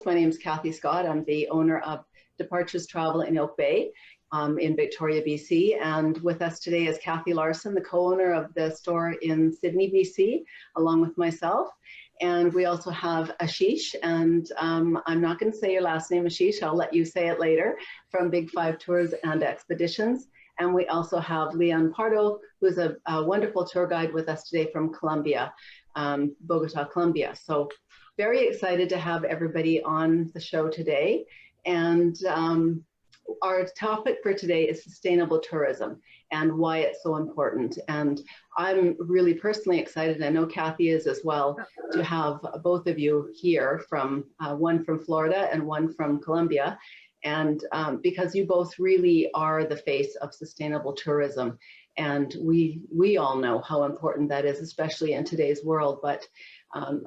My name is Kathy Scott. I'm the owner of Departures Travel in Oak Bay in Victoria, BC. And with us today is Kathy Larson, the co-owner of the store in Sydney, BC, along with myself. And we also have Ashish, and I'm not going to say your last name, Ashish. I'll let you say it later, from Big Five Tours and Expeditions. And we also have Leon Pardo, who's a wonderful tour guide with us today from Colombia, Bogota, Colombia. So very excited to have everybody on the show today. And our topic for today is sustainable tourism and why it's so important. And I'm really personally excited, and I know Kathy is as well, to have both of you here, from one from Florida and one from Colombia. And because you both really are the face of sustainable tourism. And we all know how important that is, especially in today's world. But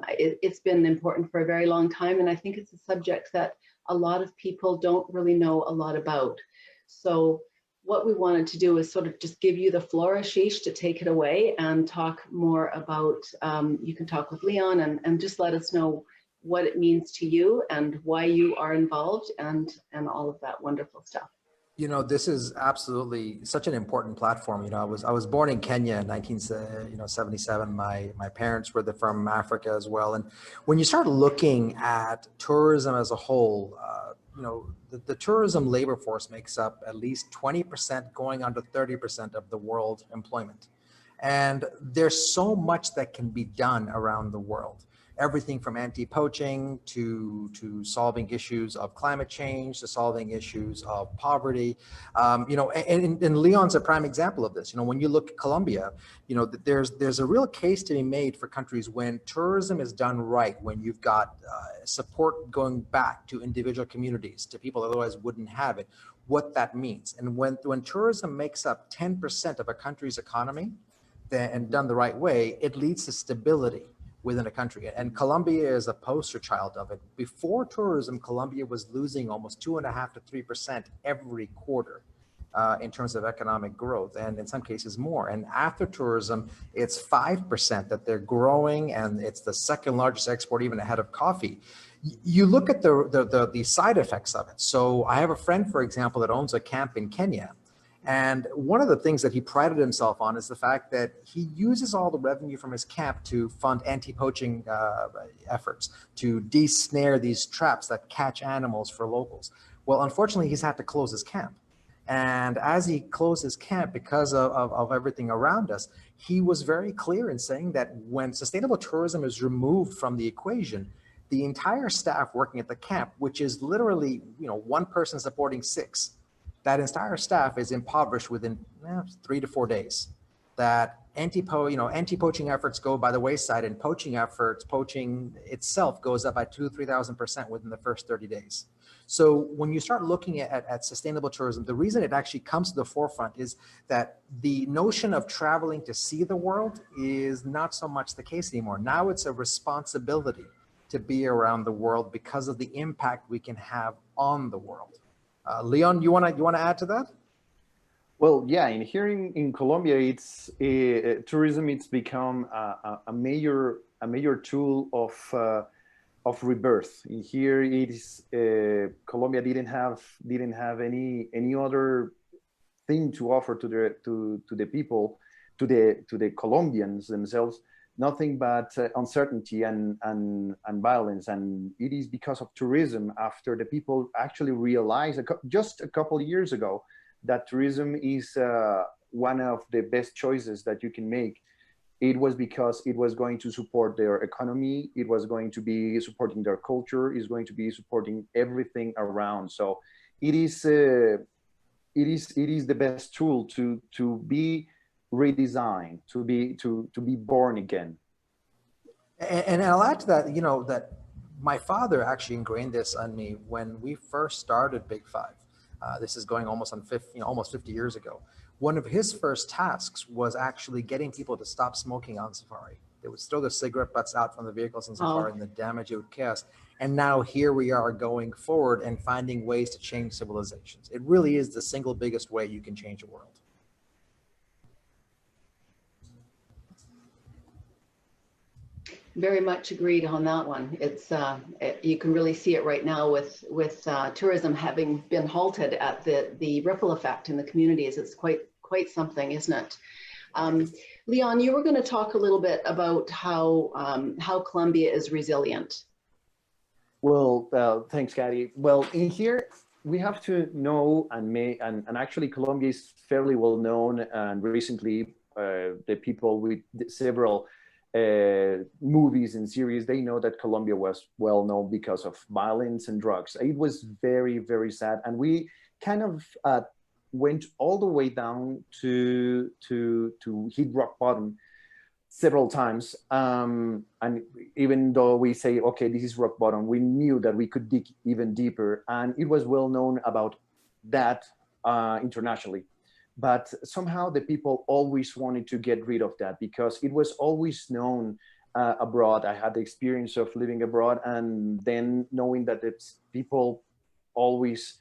it's been important for a very long time. And I think it's a subject that a lot of people don't really know a lot about. So what we wanted to do is sort of just give you the floor, Ashish, to take it away and talk more about, you can talk with Leon and just let us know what it means to you and why you are involved and all of that wonderful stuff. You know, this is absolutely such an important platform. You know, I was born in Kenya in 1977. My parents were from Africa as well. And when you start looking at tourism as a whole, you know, the tourism labor force makes up at least 20%, going on to 30% of the world employment. And there's so much that can be done around the world. Everything from anti-poaching to solving issues of climate change, to solving issues of poverty. You know, and Leon's a prime example of this. You know, when you look at Colombia, you know, there's a real case to be made for countries when tourism is done right, when you've got support going back to individual communities, to people that otherwise wouldn't have it, what that means. And when tourism makes up 10% of a country's economy, and done the right way, it leads to stability within a country. And Colombia is a poster child of it. Before tourism, Colombia was losing almost 2.5% to 3% every quarter in terms of economic growth, and in some cases more. And after tourism, it's 5% that they're growing, and it's the second largest export, even ahead of coffee. You look at the side effects of it. So I have a friend, for example, that owns a camp in Kenya. And one of the things that he prided himself on is the fact that he uses all the revenue from his camp to fund anti-poaching efforts, to de-snare these traps that catch animals for locals. Well, unfortunately, he's had to close his camp. And as he closed his camp, because of everything around us, he was very clear in saying that when sustainable tourism is removed from the equation, the entire staff working at the camp, which is literally, you know, one person supporting 6, that entire staff is impoverished within 3 to 4 days. That anti-poaching efforts go by the wayside, and poaching itself goes up by 2,000-3,000% within the first 30 days. So when you start looking at sustainable tourism, the reason it actually comes to the forefront is that the notion of traveling to see the world is not so much the case anymore. Now it's a responsibility to be around the world because of the impact we can have on the world. Leon, you want to add to that? Well, yeah. Here in Colombia, it's tourism. It's become a major tool of rebirth. Here, it is Colombia didn't have any other thing to offer to the people, to the Colombians themselves. Nothing but uncertainty and violence. And it is because of tourism, after the people actually realized just a couple of years ago that tourism is one of the best choices that you can make. It was because it was going to support their economy. It was going to be supporting their culture. It's going to be supporting everything around. So it is the best tool to be redesigned, to be born again. And I'll add to that, you know, that my father actually ingrained this on me when we first started Big Five. This is going almost 50 years ago. One of his first tasks was actually getting people to stop smoking on safari. They would throw the cigarette butts out from the vehicles on safari and the damage it would cause. And now here we are going forward and finding ways to change civilizations. It really is the single biggest way you can change the world. Very much agreed on that one. It's you can really see it right now with tourism having been halted at the ripple effect in the communities. It's quite something, isn't it? Leon, you were going to talk a little bit about how Colombia is resilient. Well, thanks, Gary. Well, in here we have to know and actually Colombia is fairly well known, and recently the people with several movies and series, they know that Colombia was well known because of violence and drugs. It was very, very sad, and we kind of went all the way down to hit rock bottom several times. And even though we say, okay, this is rock bottom, we knew that we could dig even deeper, and it was well known about that internationally. But somehow the people always wanted to get rid of that because it was always known abroad. I had the experience of living abroad and then knowing that the people always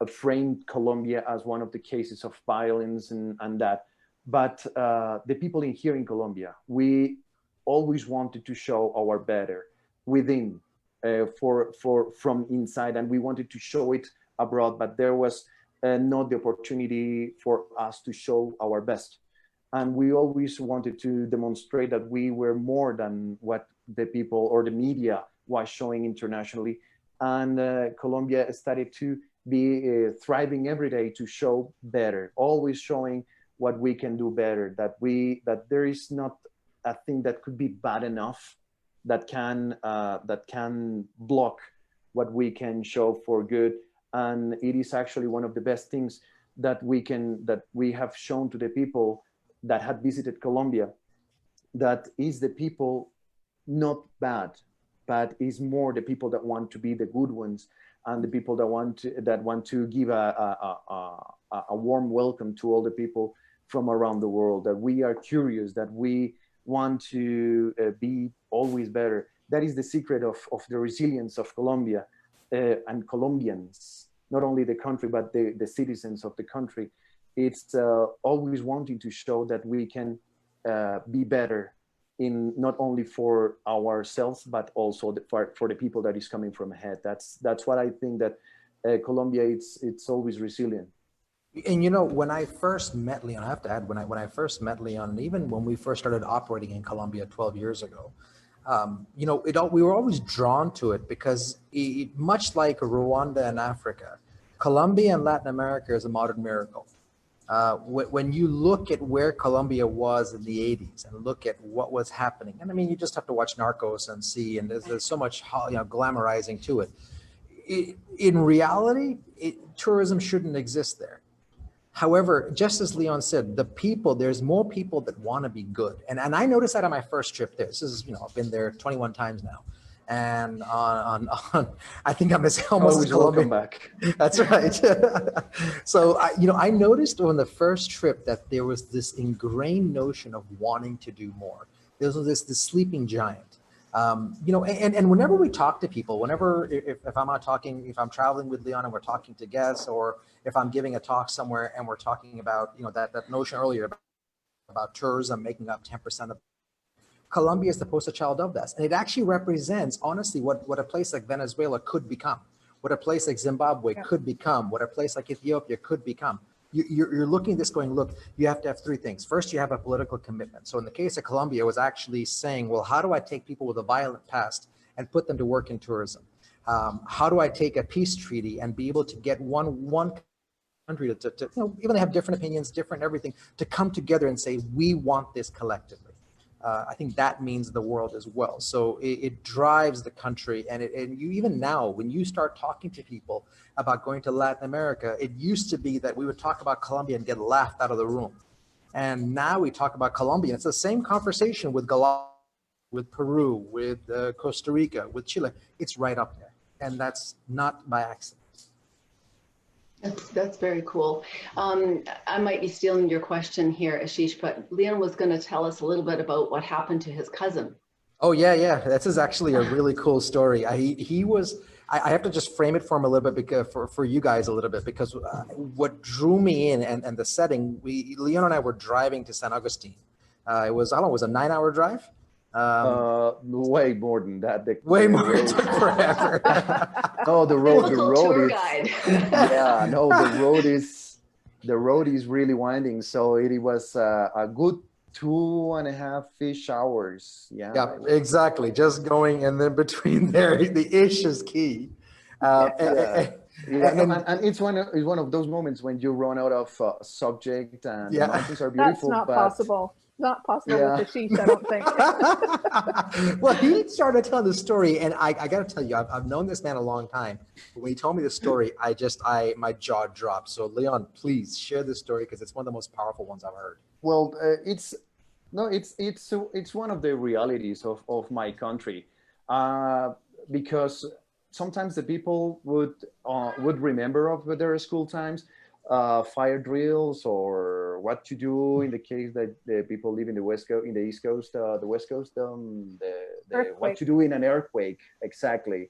framed Colombia as one of the cases of violence and that. But the people in here in Colombia, we always wanted to show our better within, from inside, and we wanted to show it abroad, but there was not the opportunity for us to show our best. And we always wanted to demonstrate that we were more than what the people or the media was showing internationally. And Colombia started to be thriving every day to show better, always showing what we can do better, that there is not a thing that could be bad enough that can block what we can show for good. And it is actually one of the best things that we have shown to the people that had visited Colombia, that is the people not bad, but is more the people that want to be the good ones, and the people that want to give a warm welcome to all the people from around the world, that we are curious, that we want to be always better. That is the secret of the resilience of Colombia and Colombians, not only the country, but the citizens of the country. It's always wanting to show that we can be better in not only for ourselves, but also for the people that is coming from ahead. That's what I think that Colombia, it's always resilient. And you know, when I first met Leon, I have to add, when I first met Leon, and even when we first started operating in Colombia 12 years ago, you know, we were always drawn to it because much like Rwanda and Africa, Colombia and Latin America is a modern miracle. When you look at where Colombia was in the 80s and look at what was happening, and I mean, you just have to watch Narcos and see, and there's so much, you know, glamorizing to it. In reality, tourism shouldn't exist there. However, just as Leon said, there's more people that want to be good. And I noticed that on my first trip there. This is, you know, I've been there 21 times now. And on I think I'm almost as Colombian. Welcome back. That's right. So, you know, I noticed on the first trip that there was this ingrained notion of wanting to do more. There was this sleeping giant. You know, and whenever we talk to people, if I'm traveling with Leon and we're talking to guests, or if I'm giving a talk somewhere and we're talking about, you know, that notion earlier about tourism making up 10% of Colombia is the poster child of that. And it actually represents, honestly, what a place like Venezuela could become, what a place like Zimbabwe could become, what a place like Ethiopia could become. You're looking at this going, look, you have to have three things. First, you have a political commitment. So in the case of Colombia, it was actually saying, well, how do I take people with a violent past and put them to work in tourism? How do I take a peace treaty and be able to get one country to you know, even they have different opinions, different everything, to come together and say, we want this collectively. I think that means the world as well. So it drives the country, and you even now, when you start talking to people about going to Latin America, it used to be that we would talk about Colombia and get laughed out of the room. And now we talk about Colombia. It's the same conversation with Guyana, with Peru, with Costa Rica, with Chile. It's right up there. And that's not by accident. That's very cool. I might be stealing your question here, Ashish, but Leon was going to tell us a little bit about what happened to his cousin. Oh, yeah. This is actually a really cool story. I have to just frame it for him a little bit because, for you guys a little bit, because what drew me in and the setting, Leon and I were driving to San Agustin. It was, I don't know, it was a 9-hour drive. Way more than that. Way The more. It road, took forever. no, the Biblical road tour is, guide. yeah, no, the road is really winding. So it was a good 2.5-ish hours. Yeah. Yeah, exactly. Just going, and then between there, the ish is key. Yeah. Yeah, no, And and it's one of those moments when you run out of subject, and the yeah. mountains are That's beautiful, not but possible. Not possible yeah. with Ashish, I don't think. Well, he started telling the story, and I got to tell you, I've known this man a long time. But when he told me the story, my jaw dropped. So, Leon, please share this story because it's one of the most powerful ones I've heard. Well, it's one of the realities of my country, because sometimes the people would remember of their school times, fire drills, or what to do in the case that the people live in the West Coast, in the East Coast, the West Coast, the what to do in an earthquake, exactly.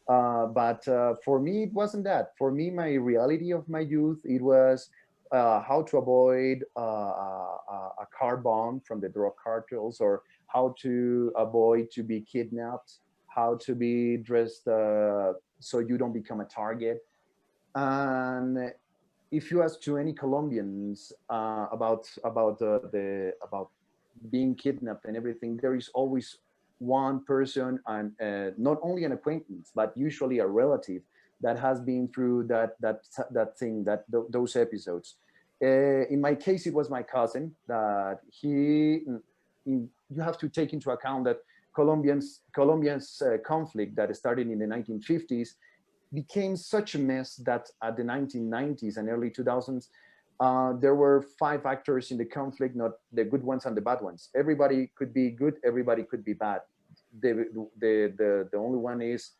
But for me, it wasn't that. For me, my reality of my youth, it was how to avoid a car bomb from the drug cartels, or how to avoid to be kidnapped, how to be dressed so you don't become a target. And if you ask to any Colombians about being kidnapped and everything, there is always one person, and not only an acquaintance, but usually a relative that has been through that thing, those episodes. In my case, it was my cousin that you have to take into account that Colombia's conflict that started in the 1950s became such a mess that at the 1990s and early 2000s, there were 5 actors in the conflict, not the good ones and the bad ones. Everybody could be good, everybody could be bad. The only one is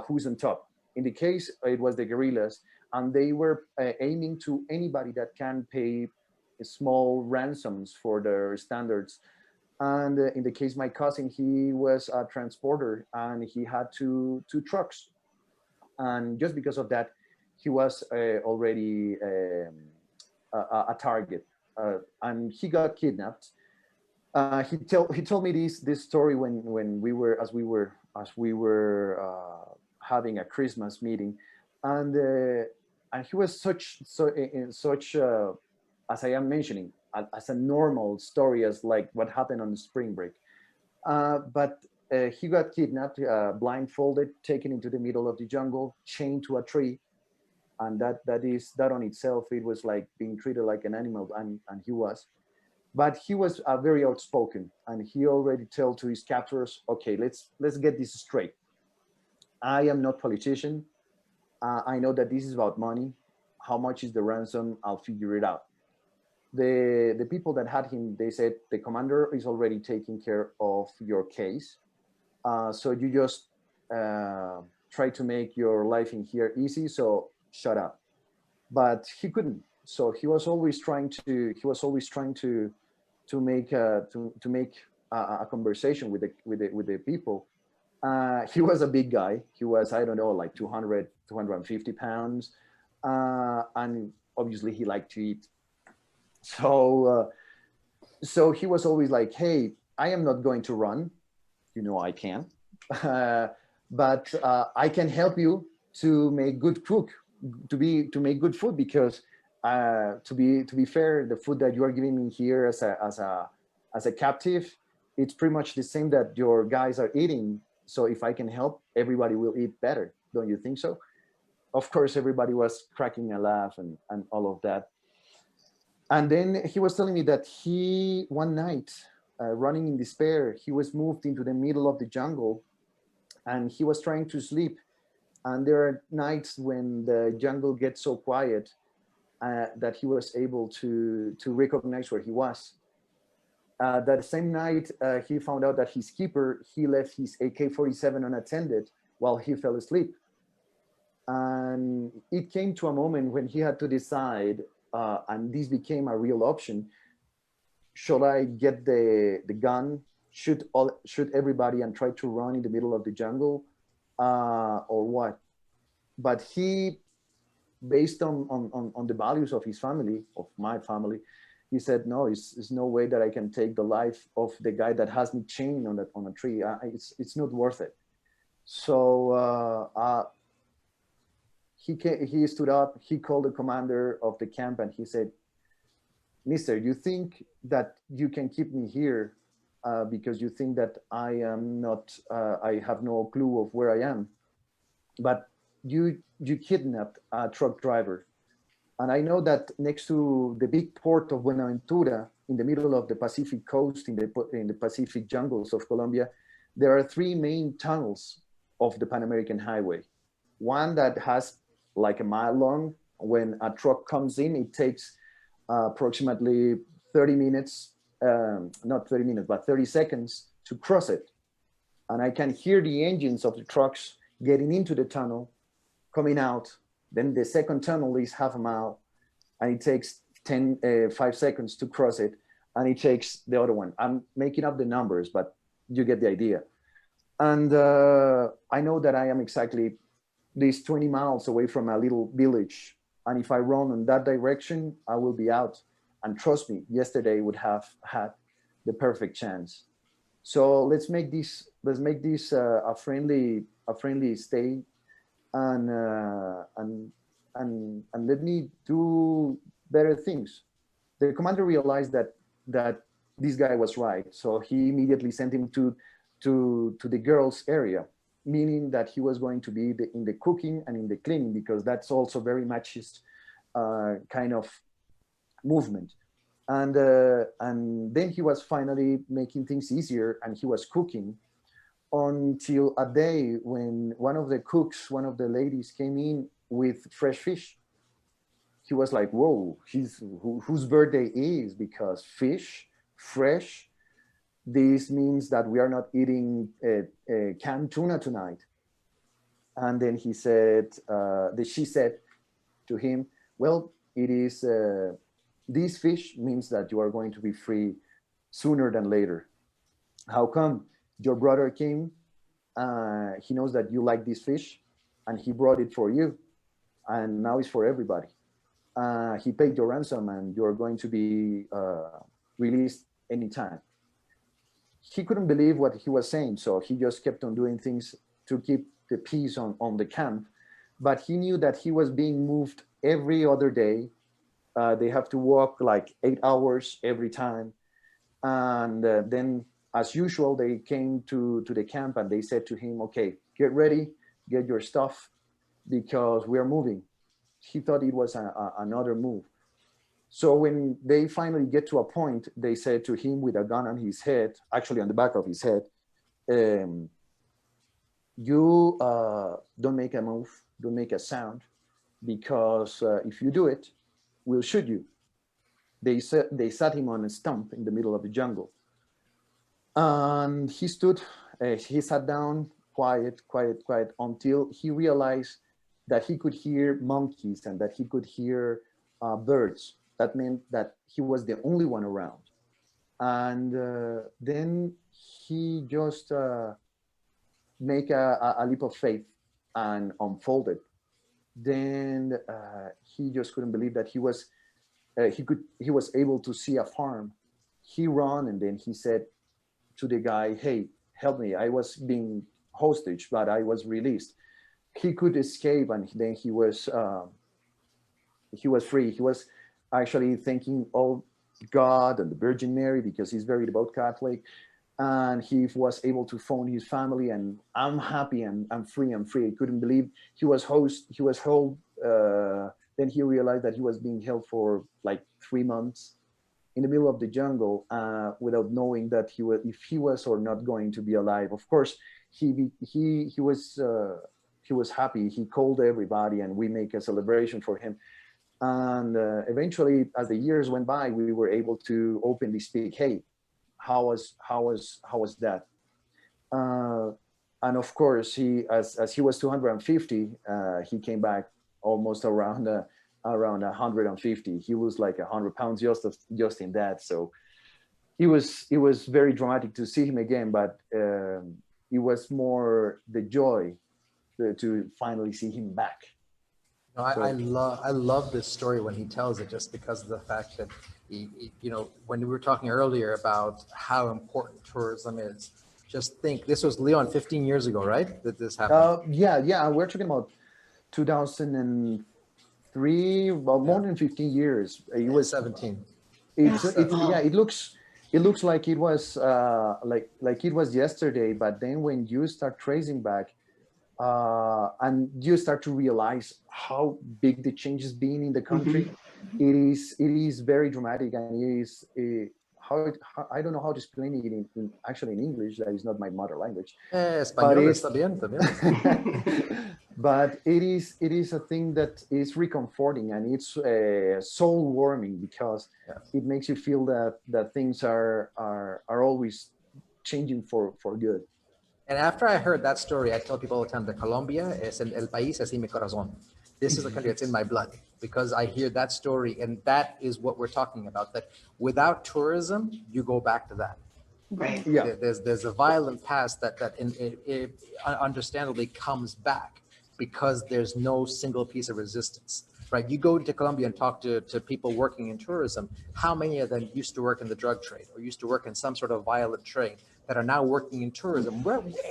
who's on top. In the case, it was the guerrillas, and they were aiming to anybody that can pay small ransoms for their standards. And in the case, my cousin, he was a transporter, and he had two trucks. And just because of that, he was already a target, and he got kidnapped. He told me this story when we were having a Christmas meeting, and he was such as I am mentioning, as a normal story as like what happened on the spring break. But he got kidnapped, blindfolded, taken into the middle of the jungle, chained to a tree, and that on itself, it was like being treated like an animal, and he was. But he was very outspoken, and he already told to his captors, "Okay, let's get this straight. I am not politician. I know that this is about money. How much is the ransom? I'll figure it out." The people that had him, they said, "The commander is already taking care of your case. So you just try to make your life in here easy. So shut up." But he couldn't. So he was always trying to make a conversation with the people. He was a big guy. He was, I don't know, like 250 pounds, and obviously he liked to eat. So he was always like, "Hey, I am not going to run. You know I can, but I can help you to make good cook, to make good food, because to be fair, the food that you are giving me here as a captive, it's pretty much the same that your guys are eating. So if I can help, everybody will eat better. Don't you think so?" Of course, everybody was cracking a laugh and all of that. And then he was telling me that he, one night, running in despair, he was moved into the middle of the jungle, and he was trying to sleep. And there are nights when the jungle gets so quiet that he was able to recognize where he was. That same night, he found out that his keeper, he left his AK-47 unattended while he fell asleep. And it came to a moment when he had to decide, and this became a real option: should I get the gun, shoot everybody, and try to run in the middle of the jungle, or what? But he, based on the values of his family, of my family, He said, no, it's no way that I can take the life of the guy that has me chained on a tree. It's not worth it. So he stood up, he called the commander of the camp, and he said, Mister, you think that you can keep me here because you think that I am not, I have no clue of where I am, but you kidnapped a truck driver. And I know that next to the big port of Buenaventura, in the middle of the Pacific coast, in the Pacific jungles of Colombia, there are three main tunnels of the Pan American Highway. One that has like a mile long. When a truck comes in, it takes approximately 30 minutes, not 30 minutes, but 30 seconds to cross it. And I can hear the engines of the trucks getting into the tunnel, coming out. Then the second tunnel is half a mile, and it takes 5 seconds to cross it, and it takes the other one. I'm making up the numbers, but you get the idea. And I know that I am exactly these 20 miles away from a little village, and if I run in that direction, I will be out. And trust me, yesterday would have had the perfect chance. So let's make this a friendly stay. And let me do better things. The commander realized that this guy was right, so he immediately sent him to the girls' area, meaning that he was going to be in the cooking and in the cleaning, because that's also very machist kind of movement. And then he was finally making things easier, and he was cooking, until a day when one of the ladies came in with fresh fish. He was like, whoa, whose birthday is, because fish, fresh, this means that we are not eating canned tuna tonight. And then she said to him, well, it is, this fish means that you are going to be free sooner than later. How come? Your brother came, he knows that you like this fish, and he brought it for you, and now it's for everybody. He paid your ransom, and you're going to be released anytime. He couldn't believe what he was saying, so he just kept on doing things to keep the peace on the camp. But he knew that he was being moved every other day. They have to walk like 8 hours every time. And then, as usual, they came to the camp, and they said to him, okay, get ready, get your stuff, because we are moving. He thought it was another move. So when they finally get to a point, they said to him with a gun on his head, actually on the back of his head, you don't make a move, don't make a sound, because if you do it, we'll shoot you. They sat him on a stump in the middle of the jungle. And he sat down, quiet, until he realized that he could hear monkeys and that he could hear birds. That meant that he was the only one around. And then he just make a leap of faith and unfolded. Then he just couldn't believe that he was able to see a farm. He ran, and then he said to the guy, hey, help me. I was being hostage, but I was released. He could escape, and then he was free. He was actually thanking all God and the Virgin Mary, because he's very devout Catholic, and he was able to phone his family, and I'm happy, and I'm free. I couldn't believe he was held. Then he realized that he was being held for like 3 months in the middle of the jungle, without knowing that if he was or not going to be alive. Of course, he was happy. He called everybody, and we make a celebration for him. And eventually, as the years went by, we were able to openly speak. Hey, how was that? And of course, as he was 250, he came back almost around 150. He was like 100 pounds just in that. So it was very dramatic to see him again, but it was more the joy to finally see him back. No, I love this story when he tells it, just because of the fact that You know, when we were talking earlier about how important tourism is, just think this was Leon 15 years ago, right? That this happened. Yeah. We're talking about 2003, well, more than 15 years. It was 17. Yeah, it looks like it was like it was yesterday, but then when you start tracing back, and you start to realize how big the change has been in the country, it is very dramatic, and it is I don't know how to explain it actually in English. That is not my mother language. But Español it's, está bien, también. but it is a thing that is reconforting, and it's soul warming, because it makes you feel that things are always changing for good. And after I heard that story, I tell people all the time that Colombia es el país así mi corazón. This is a country that's in my blood, because I hear that story, and that is what we're talking about. That without tourism, you go back to that. Right. Yeah. There's a violent past that understandably comes back because there's no single piece of resistance. Right? You go to Colombia and talk to people working in tourism. How many of them used to work in the drug trade or used to work in some sort of violent trade that are now working in tourism?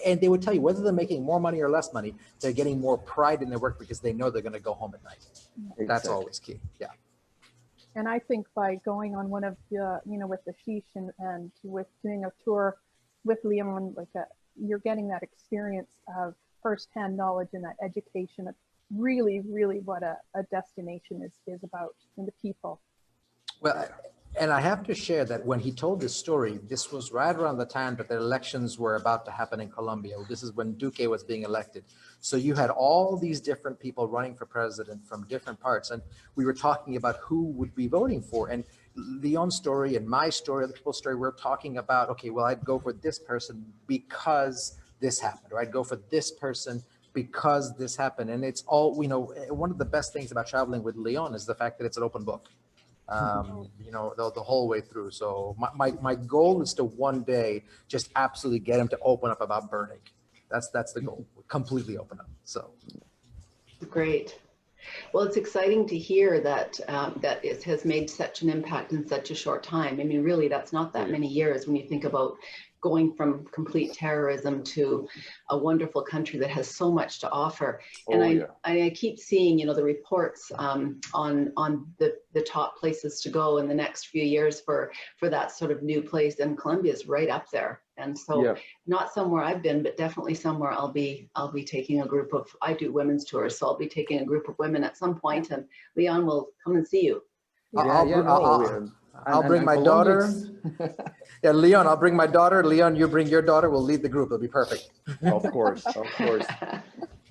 And they would tell you whether they're making more money or less money, they're getting more pride in their work because they know they're going to go home at night. Exactly. That's always key. Yeah. And I think by going on one of the, with Ashish and with doing a tour with Leon, you're getting that experience of firsthand knowledge and that education of really, really what a destination is about, and the people. Well, and I have to share that when he told this story, this was right around the time that the elections were about to happen in Colombia. This is when Duque was being elected. So you had all these different people running for president from different parts. And we were talking about who would be voting for. And Leon's story and my story, other people's story, we're talking about, okay, well, I'd go for this person because this happened, or I'd go for this person because this happened. And it's all, one of the best things about traveling with Leon is the fact that it's an open book. The whole way through. So my goal is to one day just absolutely get him to open up about burning. That's the goal. Completely open up. So great. Well, it's exciting to hear that that it has made such an impact in such a short time. I mean, really, that's not that many years when you think about going from complete terrorism to a wonderful country that has so much to offer. And I keep seeing, the reports on the top places to go in the next few years for that sort of new place, and Colombia is right up there. And so not somewhere I've been, but definitely somewhere I'll be taking a group of, I do women's tours, so I'll be taking a group of women at some point, and Leon will come and see you. I'll bring my daughter. Yeah, Leon, I'll bring my daughter. Leon, you bring your daughter. We'll lead the group. It'll be perfect. Of course.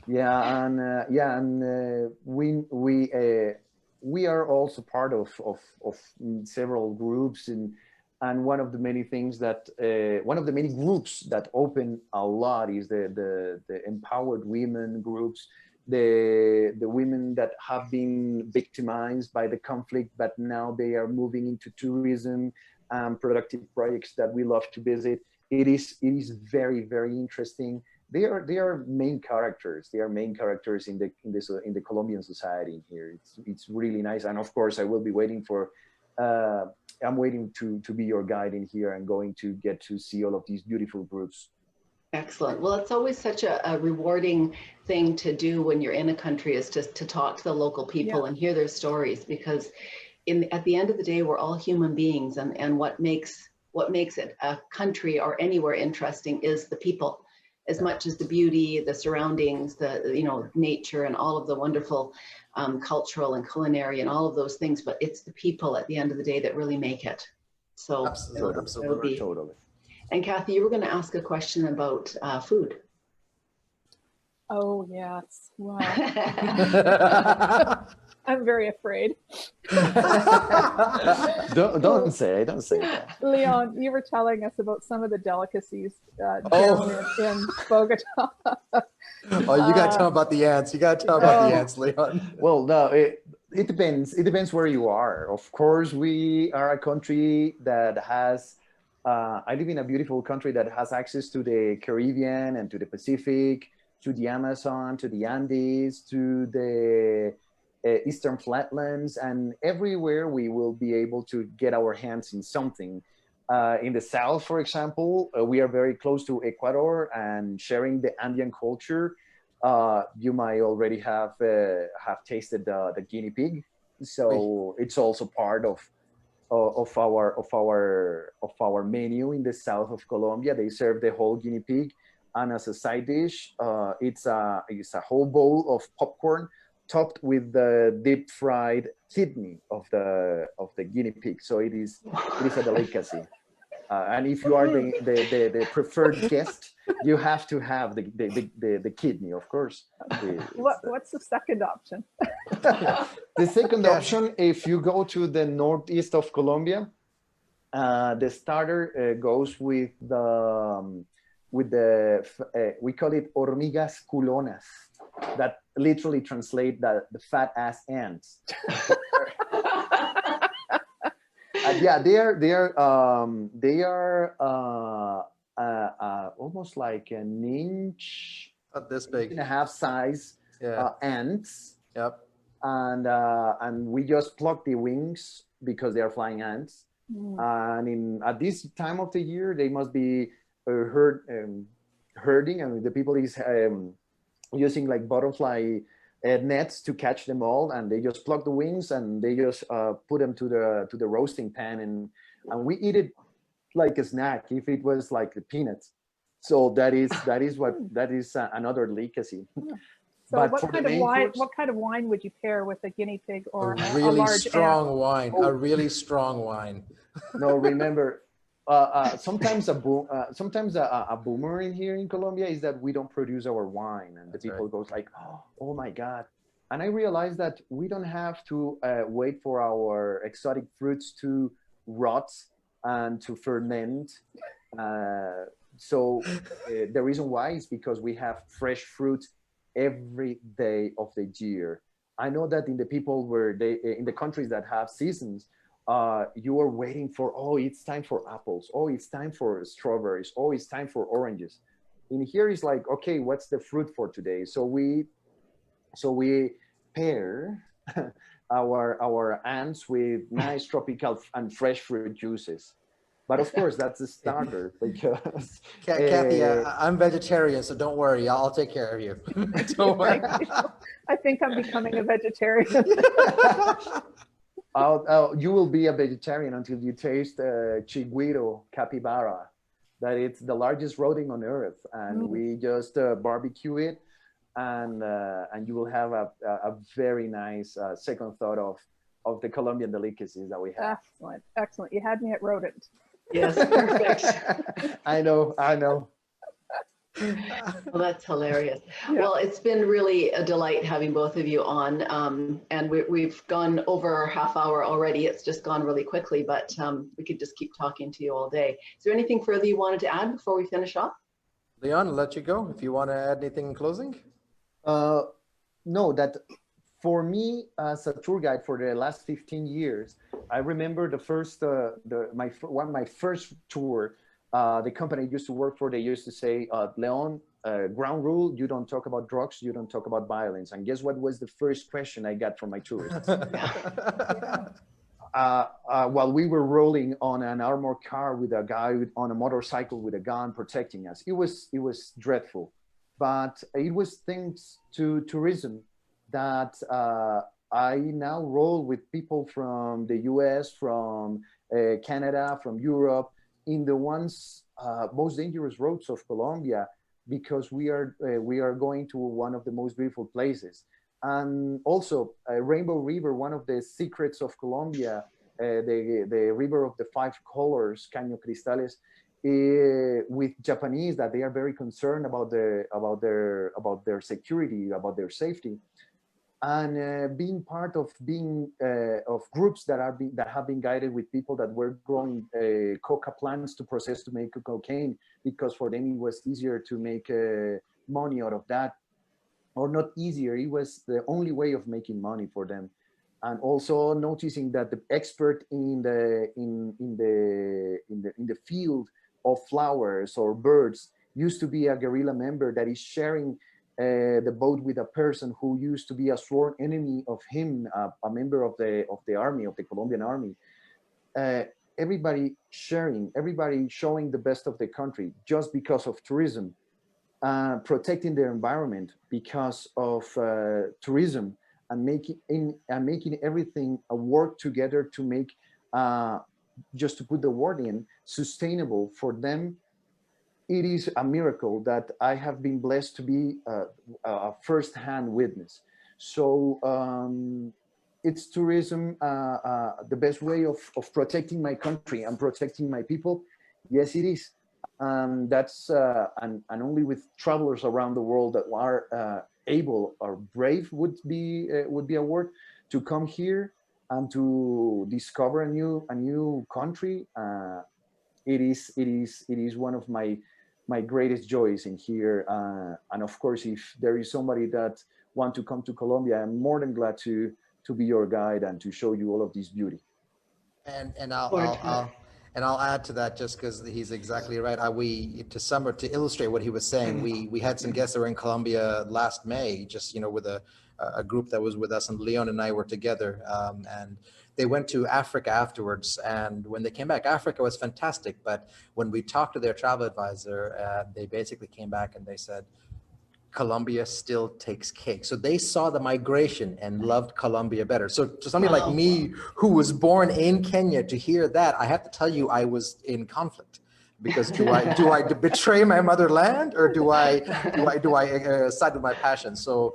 Yeah, and we are also part of several groups, and one of the many things that one of the many groups that open a lot is the empowered women groups. The women that have been victimized by the conflict, but now they are moving into tourism and productive projects that we love to visit. It is very, very interesting. They are main characters. They are main characters in the Colombian society here. It's really nice. And of course, I will be waiting for. I'm waiting to be your guide in here and going to get to see all of these beautiful groups. Excellent. Well, it's always such a rewarding thing to do when you're in a country, is just to talk to the local people and hear their stories, because at the end of the day, we're all human beings, and what makes it a country or anywhere interesting is the people, as much as the beauty, the surroundings, the nature, and all of the wonderful cultural and culinary and all of those things. But it's the people at the end of the day that really make it. So absolutely. Totally. And Kathy, you were going to ask a question about food. Oh, yes. Wow. I'm very afraid. Don't say that. Leon, you were telling us about some of the delicacies down in Bogota. Oh, you got to tell about the ants. You got to tell about the ants, Leon. Well, no, it depends. It depends where you are. Of course, we are a country that has. I live in a beautiful country that has access to the Caribbean and to the Pacific, to the Amazon, to the Andes, to the Eastern Flatlands, and everywhere we will be able to get our hands in something. In the south, for example, we are very close to Ecuador and sharing the Andean culture. You might already have tasted the guinea pig, so it's also part of our menu in the south of Colombia. They serve the whole guinea pig, and as a side dish, it's a whole bowl of popcorn topped with the deep fried kidney of the guinea pig. So it is a delicacy. And if you are the preferred guest, you have to have the kidney, of course. What's the second option? The second option, if you go to the northeast of Colombia, the starter goes with the we call it hormigas culonas, that literally translate the fat ass ants. Yeah, they are almost like an inch, Not this big, and a half size ants. Yep. And we just pluck the wings because they are flying ants. And at this time of the year, they must be herding. I mean, the people is using like butterfly nets to catch them all, and they just pluck the wings and they just put them to the roasting pan, and we eat it like a snack if it was like the peanuts. So that is another delicacy. So but what kind of wine would you pair with a guinea pig or a really large strong ant? wine? A really strong wine. No, remember, sometimes a boomer in here in Colombia is that we don't produce our wine, and the people goes like, oh my God. And I realized that we don't have to wait for our exotic fruits to rot and to ferment. So the reason why is because we have fresh fruit every day of the year. I know that in the people in the countries that have seasons, you are waiting for, it's time for apples. It's time for strawberries. It's time for oranges. In here is like, okay, what's the fruit for today? So we pair our ants with nice tropical and fresh fruit juices. But of course, that's a starter because Kathy, I'm vegetarian, so don't worry. I'll take care of you. Don't worry. I think I'm becoming a vegetarian. You will be a vegetarian until you taste chigüiro capybara. That it's the largest rodent on earth, and we just barbecue it, and you will have a very nice second thought of the Colombian delicacies that we have. Excellent. You had me at rodent. Yes, perfect. I know. Well, that's hilarious. Yeah. Well, it's been really a delight having both of you on, and we've gone over half hour already. It's just gone really quickly, but we could just keep talking to you all day. Is there anything further you wanted to add before we finish off? Leon, I'll let you go if you want to add anything in closing. No, that for me as a tour guide for the last 15 years, I remember my first tour. The company I used to work for, they used to say, Leon, ground rule, you don't talk about drugs, you don't talk about violence. And guess what was the first question I got from my tourists? While we were rolling on an armored car with a guy on a motorcycle with a gun protecting us, it was dreadful. But it was thanks to tourism that I now roll with people from the US, from Canada, from Europe, in the most dangerous roads of Colombia, because we are going to one of the most beautiful places. And also Rainbow River, one of the secrets of Colombia, the river of the 5 colors, Caño Cristales, with Japanese, that they are very concerned about their security, about their safety. And being part of groups that have been guided with people that were growing coca plants to process to make cocaine, because for them it was easier to make money out of that, or not easier, it was the only way of making money for them. And also noticing that the expert in the field of flowers or birds used to be a guerrilla member that is sharing the boat with a person who used to be a sworn enemy of him, a member of the army, of the Colombian army. Everybody sharing, everybody showing the best of the country just because of tourism, protecting their environment because of tourism, and making everything work together to make, just to put the word in, sustainable for them. It is a miracle that I have been blessed to be a first-hand witness. So it's tourism the best way of protecting my country and protecting my people? Yes, it is. That's and only with travelers around the world that are able or brave would be a word, to come here and to discover a new country. It is one of my greatest joys in here. And of course, if there is somebody that want to come to Colombia, I'm more than glad to be your guide and to show you all of this beauty. And I'll add to that, just because he's exactly right. To illustrate what he was saying, we had some guests that were in Colombia last May, just with a group that was with us, and Leon and I were together, and they went to Africa afterwards. And when they came back, Africa was fantastic. But when we talked to their travel advisor, they basically came back and they said, Colombia still takes cake. So they saw the migration and loved Colombia better. So to somebody like me, who was born in Kenya, to hear that, I have to tell you, I was in conflict, because do I betray my motherland, or do I side with my passion? So,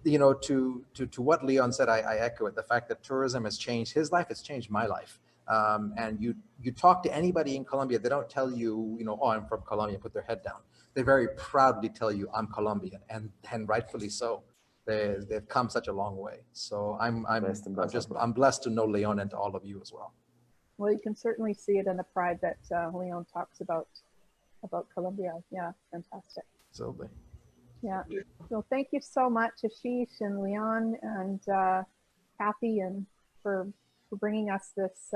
to what Leon said, I echo it. The fact that tourism has changed his life, it's changed my life. And you talk to anybody in Colombia, they don't tell you, oh, I'm from Colombia, put their head down. They very proudly tell you, I'm Colombian, and rightfully so. They've come such a long way. So I'm blessed to know Leon, and to all of you as well. Well, you can certainly see it in the pride that Leon talks about Colombia. Yeah, fantastic. Absolutely. Yeah. So thank you so much, Ashish and Leon and Kathy, and for bringing us this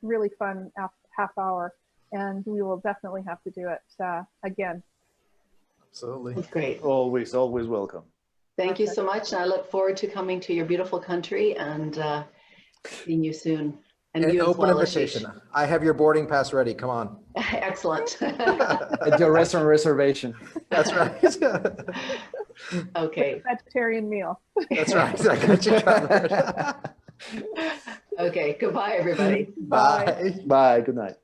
really fun half hour. And we will definitely have to do it again. Absolutely. That's great. Always welcome. Thank you so much. And I look forward to coming to your beautiful country and seeing you soon. And An you open as well, invitation. Ashish. I have your boarding pass ready. Come on. Excellent. At your restaurant reservation. That's right. Okay. Vegetarian meal. That's right. I got you covered. Okay. Goodbye, everybody. Bye. Bye. Good night.